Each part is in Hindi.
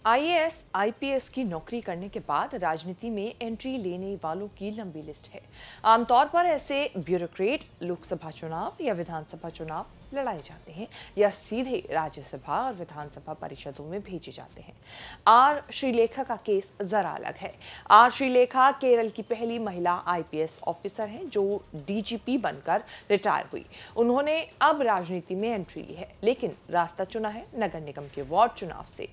आईएएस, आईपीएस की नौकरी करने के बाद राजनीति में एंट्री लेने वालों की लंबी लिस्ट है। आमतौर पर ऐसे ब्यूरोक्रेट लोकसभा चुनाव या विधानसभा चुनाव लड़ाए जाते हैं या सीधे राज्यसभा और विधानसभा परिषदों में भेजे जाते हैं। आर श्रीलेखा का केस जरा अलग है। आर श्रीलेखा केरल की पहली महिला आईपीएस ऑफिसर हैं जो डीजीपी बनकर रिटायर हुई। उन्होंने अब राजनीति में एंट्री ली है, लेकिन रास्ता चुना है नगर निगम के वार्ड चुनाव से।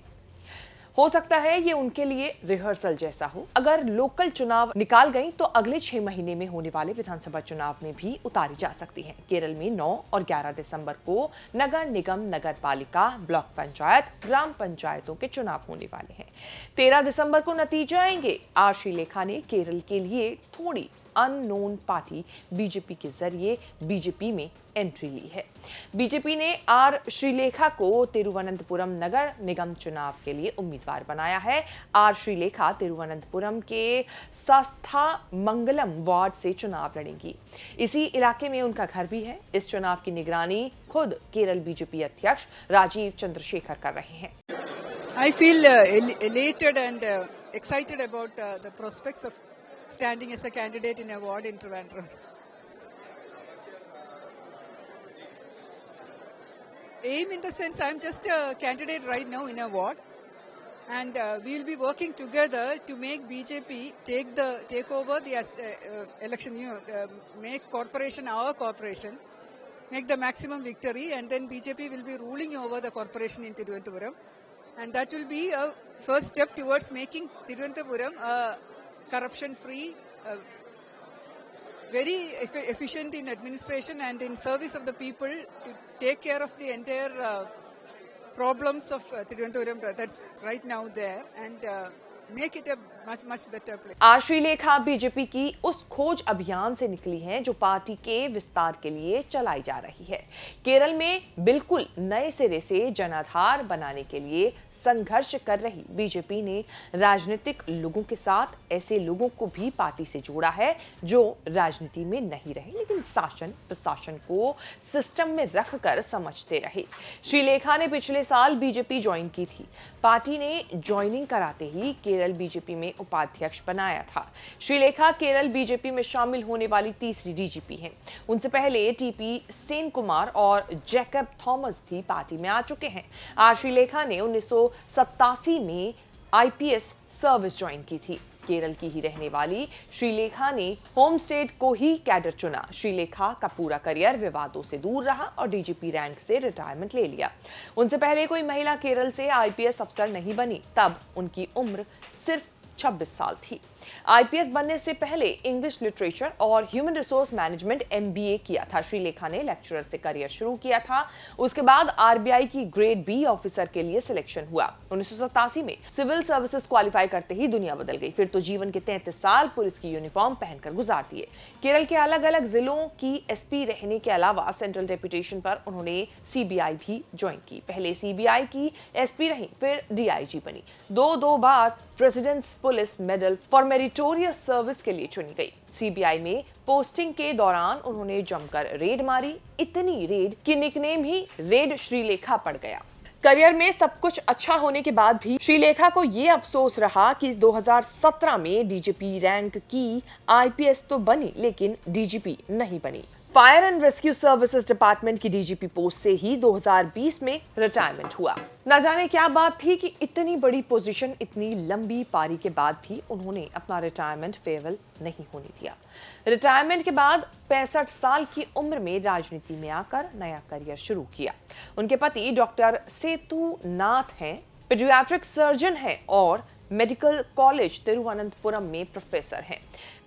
हो सकता है ये उनके लिए रिहर्सल जैसा हो। अगर लोकल चुनाव निकाल गई तो अगले 6 महीने में होने वाले विधानसभा चुनाव में भी उतारी जा सकती हैं। केरल में 9 और 11 दिसंबर को नगर निगम, नगर पालिका, ब्लॉक पंचायत, ग्राम पंचायतों के चुनाव होने वाले हैं। 13 दिसंबर को नतीजे आएंगे। आर श्रीलेखा ने केरल के लिए थोड़ी अननोन पार्टी बीजेपी के जरिए बीजेपी में एंट्री ली है। बीजेपी ने आर श्रीलेखा को तिरुवनंतपुरम नगर निगम चुनाव के लिए उम्मीदवार बनाया है। आर श्रीलेखा तिरुवनंतपुरम के सस्थामंगलम वार्ड से चुनाव लड़ेंगी। इसी इलाके में उनका घर भी है। इस चुनाव की निगरानी खुद केरल बीजेपी अध्यक्ष राजीव चंद्रशेखर कर रहे हैं। I feel elated and excited about the prospects of standing as a candidate in a ward in Trivandrum. Aim in the sense I'm just a candidate right now in a ward, and we'll be working together to make BJP take over the election. Make corporation our corporation, make the maximum victory, and then BJP will be ruling over the corporation in Thiruvananthapuram, and that will be a first step towards making Thiruvananthapuram a corruption-free, very efficient in administration and in service of the people to take care of the entire problems of Thiruvananthapuram that's right now there, and make it a much better place. R Sreelekha BJP की उस खोज अभियान से निकली हैं जो पार्टी के विस्तार के लिए चलाई जा रही है। केरल में बिल्कुल नए सिरे से जनाधार बनाने के लिए संघर्ष कर रही बीजेपी ने राजनीतिक लोगों के साथ ऐसे लोगों को भी पार्टी से जोड़ा है जो राजनीति में नहीं रहे लेकिन शासन प्रशासन को सिस्टम में रखकर समझते रहे। श्रीलेखा ने पिछले साल बीजेपी ज्वाइन की थी। पार्टी ने ज्वाइनिंग कराते ही केरल बीजेपी में उपाध्यक्ष बनाया था। श्रीलेखा केरल बीजेपी में शामिल होने वाली तीसरी डीजीपी हैं। उनसे पहले टीपी सेन कुमार और जैकब थॉमस भी पार्टी में आ चुके हैं। आर श्रीलेखा ने 1987 में आईपीएस सर्विस ज्वाइन की थी। केरल की ही रहने वाली श्रीलेखा ने होम स्टेट को ही कैडर चुना। श्रीलेखा का पूरा करियर विवादों से दूर रहा और डीजीपी रैंक से रिटायरमेंट ले लिया। उनसे पहले कोई महिला केरल से आईपीएस अफसर नहीं बनी, तब उनकी उम्र सिर्फ 26 साल थी। आईपीएस बनने से पहले इंग्लिश लिटरेचर और ह्यूमन रिसोर्स मैनेजमेंट एमबीए किया था। श्रीलेखा ने लेक्चरर से करियर शुरू किया था। उसके बाद आरबीआई की ग्रेड बी ऑफिसर के लिए सिलेक्शन हुआ। 1987 में सिविल सर्विसेज क्वालिफाई करते ही दुनिया बदल गई। फिर तो जीवन के 33 साल पुलिस की यूनिफॉर्म पहनकर गुजार दिए। केरल के अलग अलग जिलों की एसपी रहने के अलावा सेंट्रल डेप्यूटेशन पर उन्होंने सीबीआई भी ज्वाइन की। पहले सीबीआई की एसपी रही, फिर डीआईजी बनी। दो बार president's police medal for meritorious service के लिए चुनी गई। सीबीआई में पोस्टिंग के दौरान उन्होंने जमकर रेड मारी, इतनी रेड कि निकनेम ही रेड श्रीलेखा पड़ गया। करियर में सब कुछ अच्छा होने के बाद भी श्रीलेखा को ये अफसोस रहा कि 2017 में डीजीपी रैंक की आईपीएस तो बनी लेकिन डीजीपी नहीं बनी। Fire and rescue services department की डीजीपी पोस्ट से ही 2020 में रिटायरमेंट हुआ। न जाने क्या बात थी कि इतनी बड़ी पोजीशन, इतनी लंबी पारी के बाद भी उन्होंने अपना रिटायरमेंट फेयरवेल नहीं होने दिया। रिटायरमेंट के बाद 65 साल की उम्र में राजनीति में आकर नया करियर शुरू किया। उनके पति डॉक्टर सेतु नाथ हैं, पीडियाट्रिक सर्जन हैं और मेडिकल कॉलेज तिरुवनंतपुरम में प्रोफेसर हैं।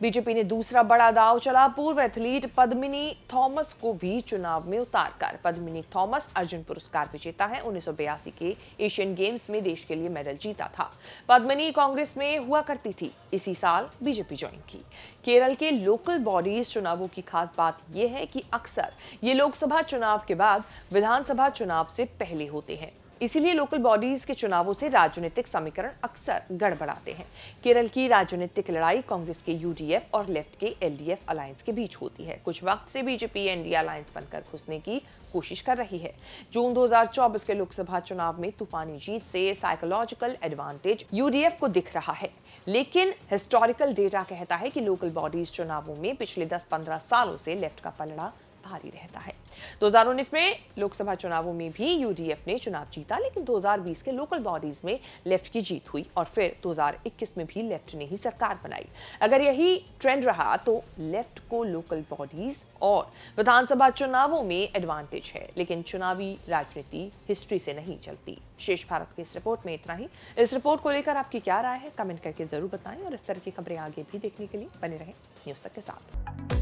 बीजेपी ने दूसरा बड़ा दांव चला। पूर्व एथलीट पद्मिनी थॉमस को भी चुनाव में उतारकर। पद्मिनी थॉमस अर्जुन पुरस्कार विजेता है। 1982 के एशियन गेम्स में देश के लिए मेडल जीता था। पद्मिनी कांग्रेस में हुआ करती थी, इसी साल बीजेपी ज्वाइन की। केरल के लोकल बॉडीज चुनावों की खास बात यह है कि अक्सर ये लोकसभा चुनाव के बाद विधानसभा चुनाव से पहले होते हैं। इसीलिए लोकल बॉडीज के चुनावों से राजनीतिक समीकरण अक्सर गड़बड़ाते हैं। केरल की राजनीतिक लड़ाई कांग्रेस के यूडीएफ और लेफ्ट के एलडीएफ अलायंस के बीच होती है। कुछ वक्त से बीजेपी एनडीए अलायंस बनकर घुसने की कोशिश कर रही है। जून 2024 के लोकसभा चुनाव में तूफानी जीत से साइकोलॉजिकल एडवांटेज यूडीएफ को दिख रहा है, लेकिन हिस्टोरिकल डेटा कहता है कि लोकल बॉडीज चुनावों में पिछले 10-15 सालों से लेफ्ट का पलड़ा भारी रहता है। 2019 में लोकसभा चुनावों में भी यूडीएफ ने चुनाव जीता, लेकिन 2020 के लोकल बॉडीज में लेफ्ट की जीत हुई और फिर 2021 में भी लेफ्ट ने ही सरकार बनाई। अगर यही ट्रेंड रहा तो लेफ्ट को लोकल बॉडीज और विधानसभा चुनावों में एडवांटेज है, लेकिन चुनावी राजनीति हिस्ट्री से नहीं चलती। शेष भारत की इस रिपोर्ट में इतना ही। इस रिपोर्ट को लेकर आपकी क्या राय है, कमेंट करके जरूर बताएं और इस तरह की खबरें आगे भी देखने के लिए बने रहें न्यूज़ तक के साथ।